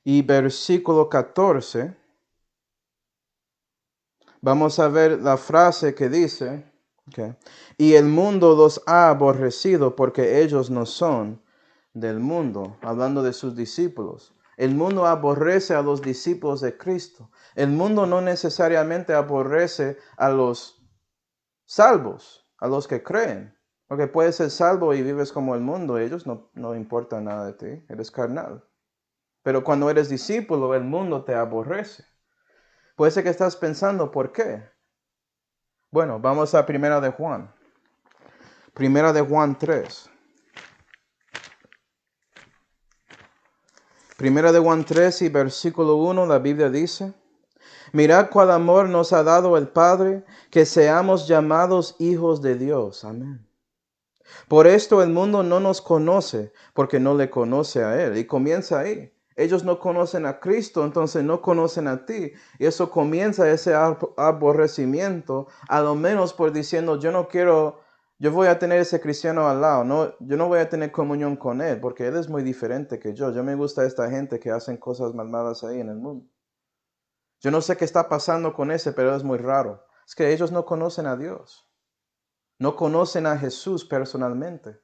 Y versículo 14. Vamos a ver la frase que dice, okay, y el mundo los ha aborrecido porque ellos no son del mundo, hablando de sus discípulos. El mundo aborrece a los discípulos de Cristo. El mundo no necesariamente aborrece a los salvos, a los que creen. Porque puedes ser salvo y vives como el mundo, ellos no importan nada de ti, eres carnal. Pero cuando eres discípulo, el mundo te aborrece. Puede ser que estás pensando, ¿por qué? Bueno, vamos a Primera de Juan. Primera de Juan 3. Primera de Juan 3 y versículo 1, la Biblia dice, mirad cuál amor nos ha dado el Padre, que seamos llamados hijos de Dios. Amén. Por esto el mundo no nos conoce, porque no le conoce a Él. Y comienza ahí. Ellos no conocen a Cristo, entonces no conocen a ti. Y eso comienza ese aborrecimiento, a lo menos por diciendo, yo voy a tener ese cristiano al lado. No, yo no voy a tener comunión con él, porque él es muy diferente que yo. Yo me gusta esta gente que hacen cosas malvadas ahí en el mundo. Yo no sé qué está pasando con ese, pero es muy raro. Es que ellos no conocen a Dios. No conocen a Jesús personalmente.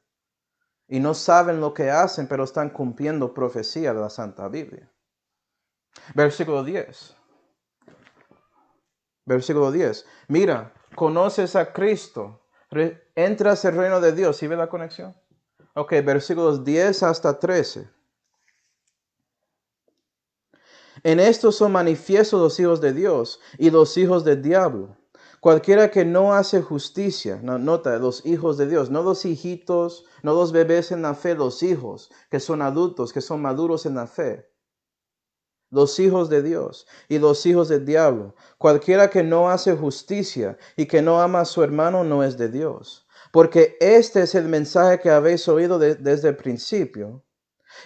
Y no saben lo que hacen, pero están cumpliendo profecía de la Santa Biblia. Versículo 10. Versículo 10. Mira, conoces a Cristo. Entras al reino de Dios. ¿Sí ve la conexión? Ok, versículos 10 hasta 13. En esto son manifiestos los hijos de Dios y los hijos del diablo. Cualquiera que no hace justicia, nota, los hijos de Dios, no los hijitos, no los bebés en la fe, los hijos que son adultos, que son maduros en la fe. Los hijos de Dios y los hijos del diablo. Cualquiera que no hace justicia y que no ama a su hermano no es de Dios. Porque este es el mensaje que habéis oído desde el principio,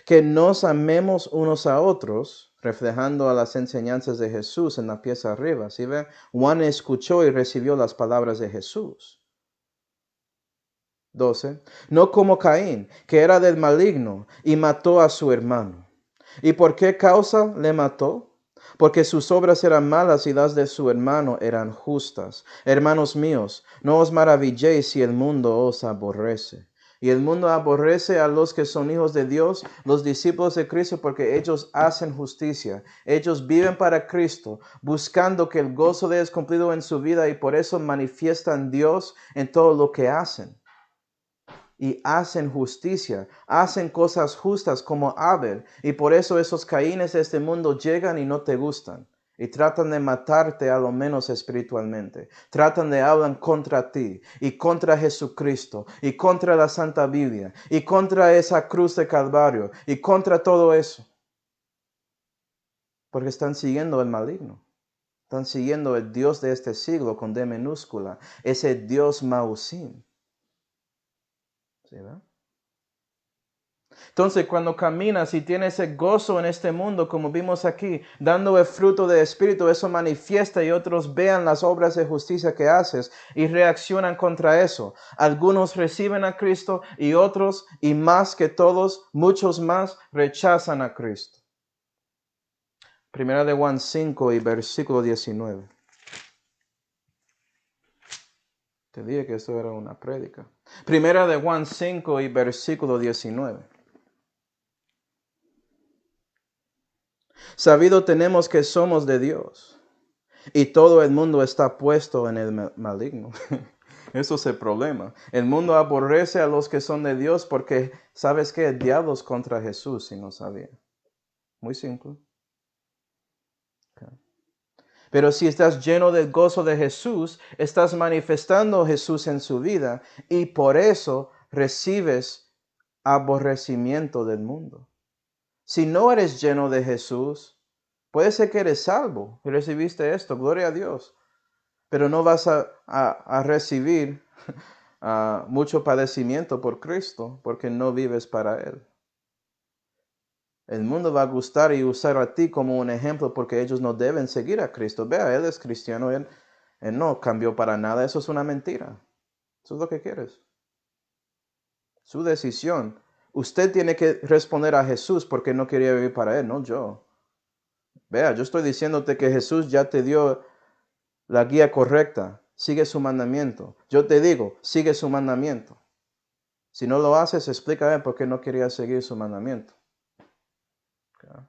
que nos amemos unos a otros, reflejando a las enseñanzas de Jesús en la pieza arriba. ¿Sí ve? Juan escuchó y recibió las palabras de Jesús. 12. No como Caín, que era del maligno y mató a su hermano. ¿Y por qué causa le mató? Porque sus obras eran malas y las de su hermano eran justas. Hermanos míos, no os maravilléis si el mundo os aborrece. Y el mundo aborrece a los que son hijos de Dios, los discípulos de Cristo, porque ellos hacen justicia. Ellos viven para Cristo, buscando que el gozo de Él es cumplido en su vida y por eso manifiestan Dios en todo lo que hacen. Y hacen justicia, hacen cosas justas como Abel. Y por eso esos Caínes de este mundo llegan y no te gustan. Y tratan de matarte a lo menos espiritualmente. Tratan de hablar contra ti y contra Jesucristo y contra la Santa Biblia y contra esa cruz de Calvario y contra todo eso. Porque están siguiendo el maligno. Están siguiendo el Dios de este siglo con D minúscula. Ese Dios Mausim. ¿Sí, verdad? Entonces, cuando caminas y tienes ese gozo en este mundo, como vimos aquí, dando el fruto del Espíritu, eso manifiesta y otros vean las obras de justicia que haces y reaccionan contra eso. Algunos reciben a Cristo y otros, y más que todos, muchos más, rechazan a Cristo. Primera de Juan 5 y versículo 19. Te dije que esto era una prédica. Primera de Juan 5 y versículo 19. Sabido tenemos que somos de Dios y todo el mundo está puesto en el maligno. Eso es el problema. El mundo aborrece a los que son de Dios porque, ¿sabes qué? El diablo es contra Jesús, si no sabía. Muy simple. Okay. Pero si estás lleno del gozo de Jesús, estás manifestando a Jesús en su vida y por eso recibes aborrecimiento del mundo. Si no eres lleno de Jesús, puede ser que eres salvo y recibiste esto, gloria a Dios, pero no vas a recibir mucho padecimiento por Cristo porque no vives para Él. El mundo va a gustar y usar a ti como un ejemplo porque ellos no deben seguir a Cristo. Vea, Él es cristiano, él no cambió para nada, eso es una mentira. Eso es lo que quieres. Su decisión. Usted tiene que responder a Jesús porque no quería vivir para Él, no yo. Vea, yo estoy diciéndote que Jesús ya te dio la guía correcta. Sigue su mandamiento. Yo te digo, sigue su mandamiento. Si no lo haces, explícame por qué no querías seguir su mandamiento. Okay.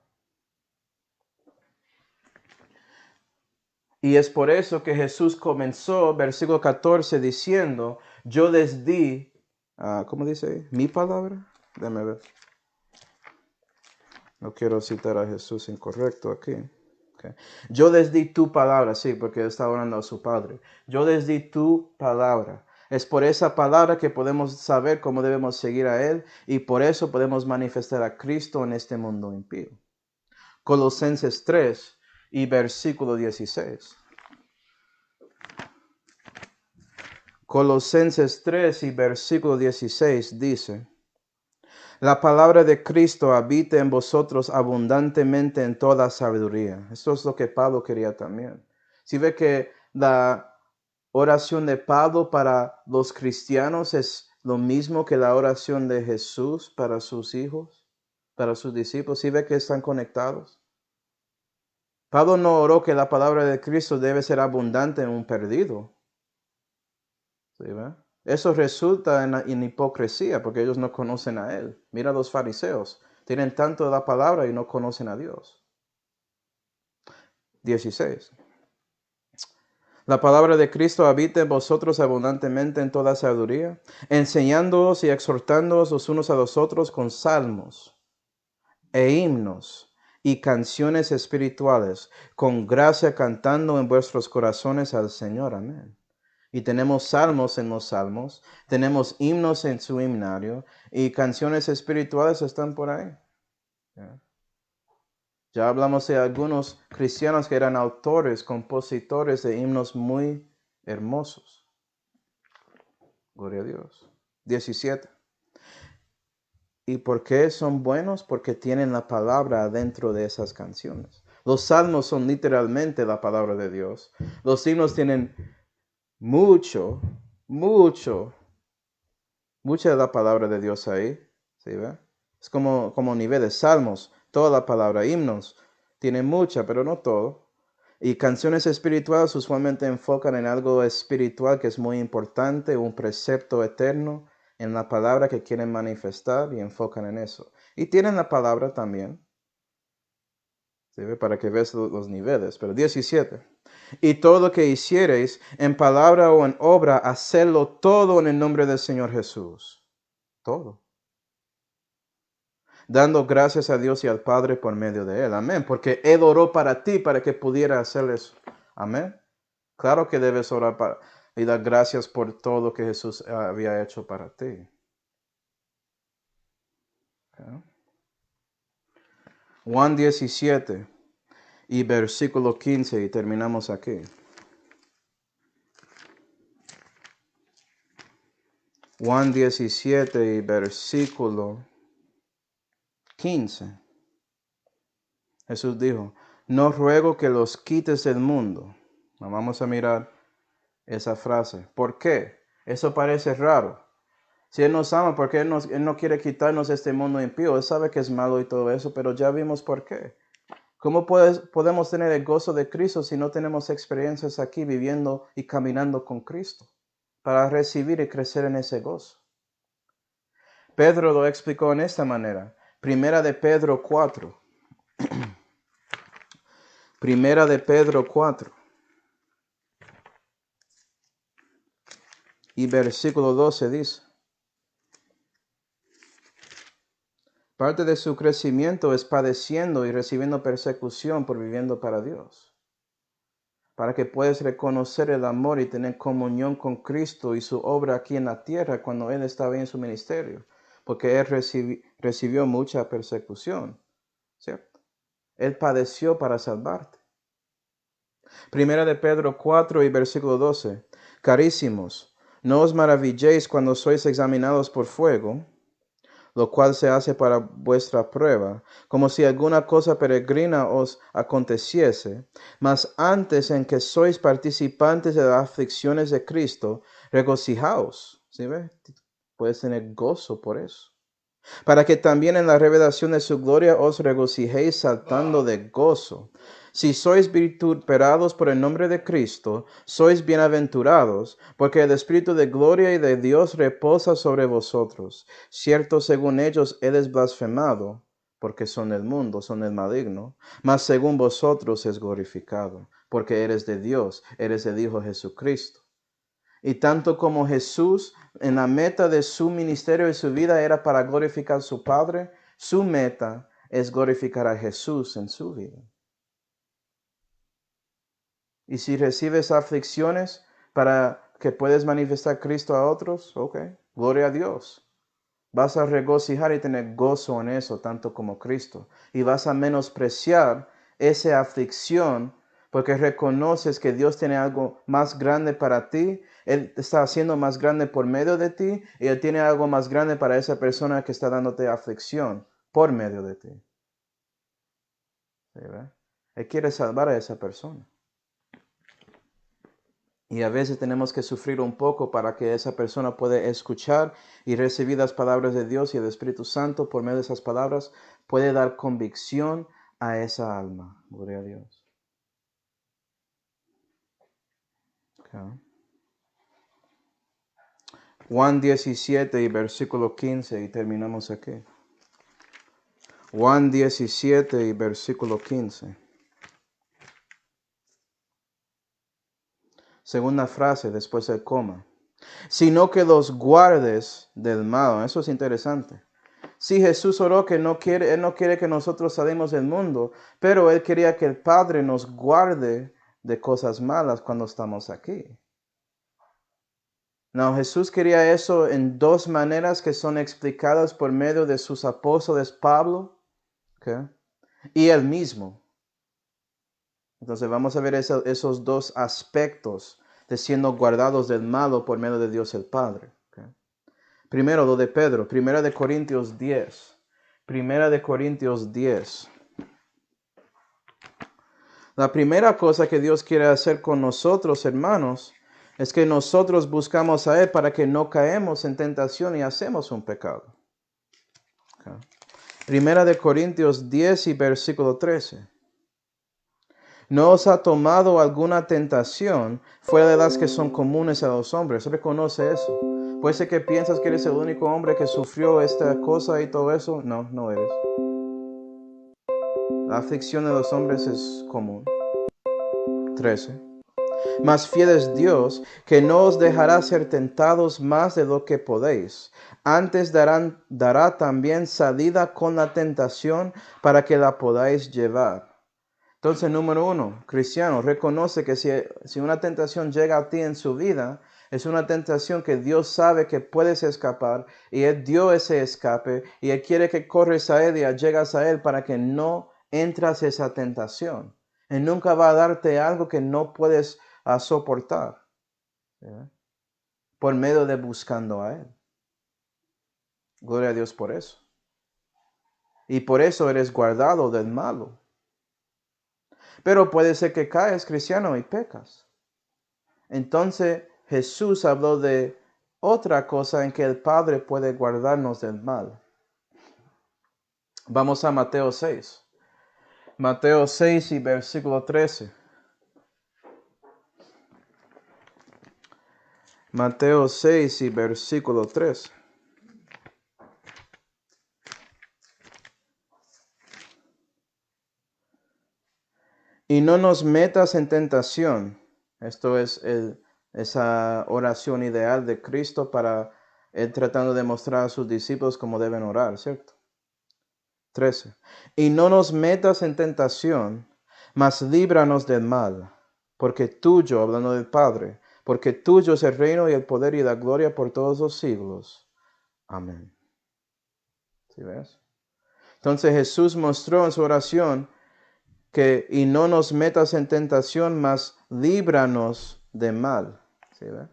Y es por eso que Jesús comenzó, versículo 14, diciendo, yo les di, ¿cómo dice ahí? ¿Mi palabra? Déjame ver. No quiero citar a Jesús incorrecto aquí. Okay. Yo les di tu palabra, sí, porque él está orando a su Padre. Yo les di tu palabra. Es por esa palabra que podemos saber cómo debemos seguir a Él y por eso podemos manifestar a Cristo en este mundo impío. Colosenses 3 y versículo 16. Colosenses 3 y versículo 16 dice, la palabra de Cristo habita en vosotros abundantemente en toda sabiduría. Esto es lo que Pablo quería también. Si ve que la oración de Pablo para los cristianos es lo mismo que la oración de Jesús para sus hijos, para sus discípulos. Si ve que están conectados. Pablo no oró que la palabra de Cristo debe ser abundante en un perdido. ¿Sí ve? Eso resulta en hipocresía porque ellos no conocen a Él. Mira a los fariseos. Tienen tanto de la palabra y no conocen a Dios. 16. La palabra de Cristo habita en vosotros abundantemente en toda sabiduría, enseñándoos y exhortándoos los unos a los otros con salmos e himnos y canciones espirituales, con gracia cantando en vuestros corazones al Señor. Amén. Y tenemos salmos en los salmos, tenemos himnos en su himnario y canciones espirituales están por ahí. Ya hablamos de algunos cristianos que eran autores, compositores de himnos muy hermosos. Gloria a Dios. 17. ¿Y por qué son buenos? Porque tienen la palabra dentro de esas canciones. Los salmos son literalmente la palabra de Dios. Los himnos tienen mucha de la palabra de Dios ahí. ¿Sí ve? Es como niveles. Salmos, toda la palabra. Himnos, tiene mucha, pero no todo. Y canciones espirituales usualmente enfocan en algo espiritual que es muy importante, un precepto eterno en la palabra que quieren manifestar y enfocan en eso. Y tienen la palabra también, ¿sí? Para que veas los niveles. Pero 17. Y todo lo que hiciereis en palabra o en obra, hacedlo todo en el nombre del Señor Jesús. Todo. Dando gracias a Dios y al Padre por medio de Él. Amén. Porque Él oró para ti para que pudiera hacer eso. Amén. Claro que debes orar y dar gracias por todo lo que Jesús había hecho para ti. Okay. Juan 17 y versículo 15 y terminamos aquí. Juan 17 y versículo 15. Jesús dijo, no ruego que los quites del mundo. Vamos a mirar esa frase. ¿Por qué? Eso parece raro. Si Él nos ama, ¿por qué Él no quiere quitarnos este mundo impío? Él sabe que es malo y todo eso, pero ya vimos por qué. ¿Cómo podemos tener el gozo de Cristo si no tenemos experiencias aquí viviendo y caminando con Cristo? Para recibir y crecer en ese gozo. Pedro lo explicó en esta manera. Primera de Pedro 4. Primera de Pedro 4. Y versículo 12 dice. Parte de su crecimiento es padeciendo y recibiendo persecución por viviendo para Dios. Para que puedas reconocer el amor y tener comunión con Cristo y su obra aquí en la tierra cuando Él estaba en su ministerio. Porque Él recibió mucha persecución, ¿cierto? Él padeció para salvarte. Primera de Pedro 4 y versículo 12. Carísimos, no os maravilléis cuando sois examinados por fuego, lo cual se hace para vuestra prueba, como si alguna cosa peregrina os aconteciese, mas antes en que sois participantes de las aflicciones de Cristo, regocijaos. ¿Sí ve? Puedes tener gozo por eso. Para que también en la revelación de su gloria os regocijéis saltando de gozo. Si sois vituperados por el nombre de Cristo, sois bienaventurados, porque el Espíritu de gloria y de Dios reposa sobre vosotros. Cierto, según ellos, Él es blasfemado, porque son del mundo, son del maligno, mas según vosotros es glorificado, porque eres de Dios, eres el Hijo Jesucristo. Y tanto como Jesús, en la meta de su ministerio y su vida era para glorificar a su Padre, su meta es glorificar a Jesús en su vida. Y si recibes aflicciones para que puedas manifestar a Cristo a otros, ok, gloria a Dios. Vas a regocijar y tener gozo en eso, tanto como Cristo. Y vas a menospreciar esa aflicción porque reconoces que Dios tiene algo más grande para ti. Él está haciendo más grande por medio de ti y Él tiene algo más grande para esa persona que está dándote aflicción por medio de ti. ¿Sí, verdad? Él quiere salvar a esa persona. Y a veces tenemos que sufrir un poco para que esa persona pueda escuchar y recibir las palabras de Dios, y el Espíritu Santo por medio de esas palabras puede dar convicción a esa alma. Gloria a Dios. Okay. Juan 17 y versículo 15 y terminamos aquí. Juan 17 y versículo 15. Segunda frase después del coma. Sino que los guardes del mal. Eso es interesante. Sí, Jesús oró que Él no quiere que nosotros salgamos del mundo, pero Él quería que el Padre nos guarde de cosas malas cuando estamos aquí. No, Jesús quería eso en dos maneras que son explicadas por medio de sus apóstoles Pablo, ¿okay? Y Él mismo. Entonces vamos a ver esos dos aspectos de siendo guardados del malo por medio de Dios el Padre. ¿Okay? Primero lo de Pedro, Primera de Corintios 10. Primera de Corintios 10. La primera cosa que Dios quiere hacer con nosotros, hermanos, es que nosotros buscamos a Él para que no caemos en tentación y hacemos un pecado. Okay. Primera de Corintios 10 y versículo 13. No os ha tomado alguna tentación fuera de las que son comunes a los hombres. Reconoce eso. Puede ser que piensas que eres el único hombre que sufrió esta cosa y todo eso. No, no eres. La aflicción de los hombres es común. 13. Mas fiel es Dios, que no os dejará ser tentados más de lo que podéis. Antes dará también salida con la tentación para que la podáis llevar. Entonces, número 1, cristiano, reconoce que si una tentación llega a ti en su vida, es una tentación que Dios sabe que puedes escapar y Él dio ese escape y Él quiere que corres a Él y llegas a Él para que no entras esa tentación. Él nunca va a darte algo que no puedes soportar, ¿verdad? Por medio de buscando a Él. Gloria a Dios por eso. Y por eso eres guardado del malo. Pero puede ser que caes, cristiano, y pecas. Entonces Jesús habló de otra cosa en que el Padre puede guardarnos del mal. Vamos a Mateo 6. Mateo 6 y versículo 13. Mateo 6 y versículo 13. Y no nos metas en tentación. Esto es esa oración ideal de Cristo para él tratando de mostrar a sus discípulos cómo deben orar, ¿cierto? 13. Y no nos metas en tentación, mas líbranos del mal. Porque tuyo, hablando del Padre, porque tuyo es el reino y el poder y la gloria por todos los siglos. Amén. ¿Sí ves? Entonces Jesús mostró en su oración que y no nos metas en tentación, mas líbranos de mal. ¿Sí ves?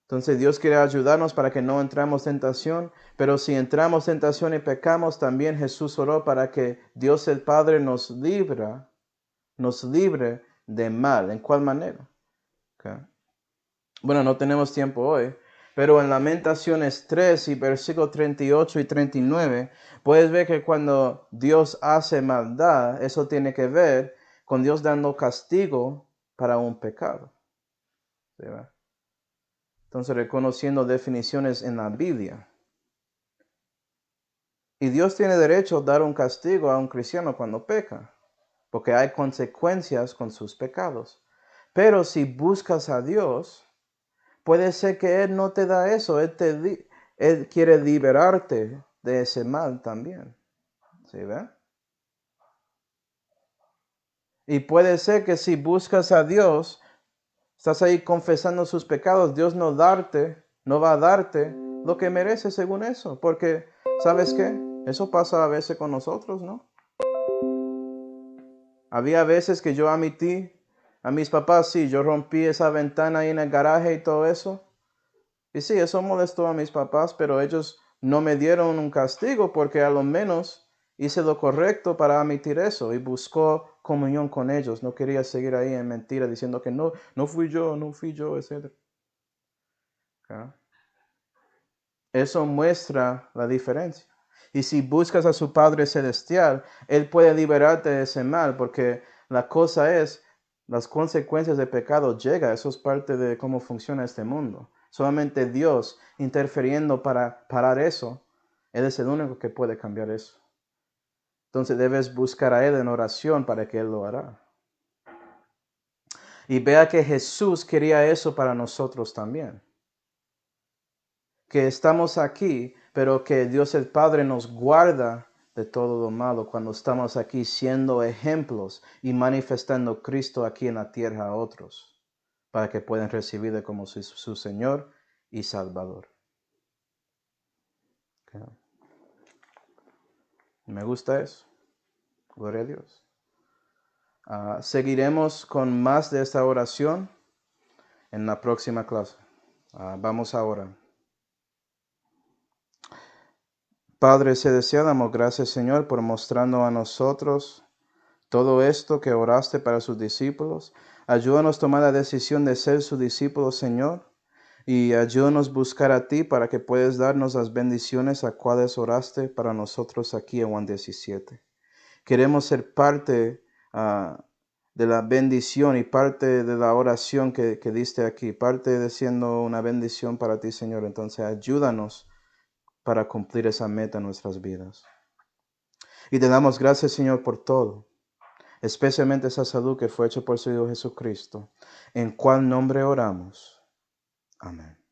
Entonces Dios quiere ayudarnos para que no entremos en tentación, pero si entramos en tentación y pecamos, también Jesús oró para que Dios el Padre nos libre de mal. ¿En cuál manera? Okay. Bueno, no tenemos tiempo hoy, pero en Lamentaciones 3 y versículos 38 y 39, puedes ver que cuando Dios hace maldad, eso tiene que ver con Dios dando castigo para un pecado. ¿Sí? Entonces, reconociendo definiciones en la Biblia. Y Dios tiene derecho a dar un castigo a un cristiano cuando peca, porque hay consecuencias con sus pecados. Pero si buscas a Dios, puede ser que Él no te da eso. Él quiere liberarte de ese mal también. ¿Sí ve? Y puede ser que si buscas a Dios, estás ahí confesando sus pecados, Dios no va a darte lo que mereces según eso. Porque, ¿sabes qué? Eso pasa a veces con nosotros, ¿no? Había veces que yo admití a mis papás, sí, yo rompí esa ventana ahí en el garaje y todo eso. Y sí, eso molestó a mis papás, pero ellos no me dieron un castigo porque a lo menos hice lo correcto para admitir eso y buscó comunión con ellos. No quería seguir ahí en mentira diciendo que no fui yo, etc. ¿Okay? Eso muestra la diferencia. Y si buscas a su Padre Celestial, Él puede liberarte de ese mal, porque la cosa es, las consecuencias del pecado llegan. Eso es parte de cómo funciona este mundo. Solamente Dios interfiriendo para parar eso. Él es el único que puede cambiar eso. Entonces debes buscar a Él en oración para que Él lo hará. Y vea que Jesús quería eso para nosotros también. Que estamos aquí, pero que Dios el Padre nos guarda de todo lo malo cuando estamos aquí siendo ejemplos y manifestando Cristo aquí en la tierra a otros, para que puedan recibirle como su Señor y Salvador. Okay. Me gusta eso. Gloria a Dios. Seguiremos con más de esta oración en la próxima clase. Vamos ahora. Padre celestial, damos gracias, Señor, por mostrando a nosotros todo esto que oraste para sus discípulos. Ayúdanos a tomar la decisión de ser sus discípulos, Señor, y ayúdanos a buscar a ti para que puedas darnos las bendiciones a cuales oraste para nosotros aquí en Juan 17. Queremos ser parte de la bendición y parte de la oración que diste aquí, parte de siendo una bendición para ti, Señor. Entonces, ayúdanos para cumplir esa meta en nuestras vidas. Y te damos gracias, Señor, por todo, especialmente esa salud que fue hecha por su Hijo Jesucristo, en cual nombre oramos. Amén.